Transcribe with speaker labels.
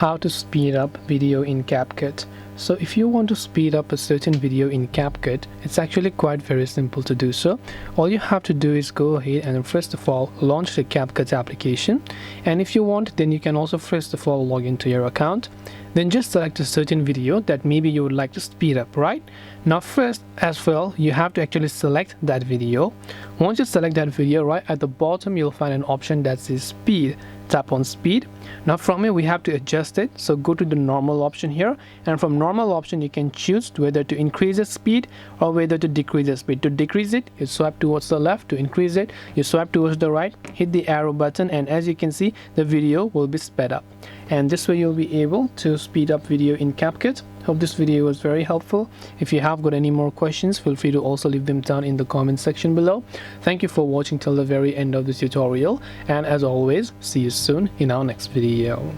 Speaker 1: How to speed up video in CapCut. So if you want to speed up a certain video in CapCut, it's actually quite very simple to do so. All you have to do is go ahead and first of all launch the CapCut application, and if you want, then you can also first of all log into your account. Then just select a certain video that maybe you would like to speed up, right? Now first as well, you have to actually select that video. Once you select that video, right at the bottom you'll find an option that says speed. Tap on speed. Now from here we have to adjust it, so go to the normal option here, and from normal option you can choose whether to increase the speed or whether to decrease the speed. To decrease it, you swipe towards the left. To increase it, you swipe towards the right, hit the arrow button, and as you can see, the video will be sped up, and this way you'll be able to speed up video in CapCut. Hope this video was very helpful. If you have got any more questions, feel free to also leave them down in the comment section below. Thank you for watching till the very end of this tutorial, and as always, see you soon in our next video.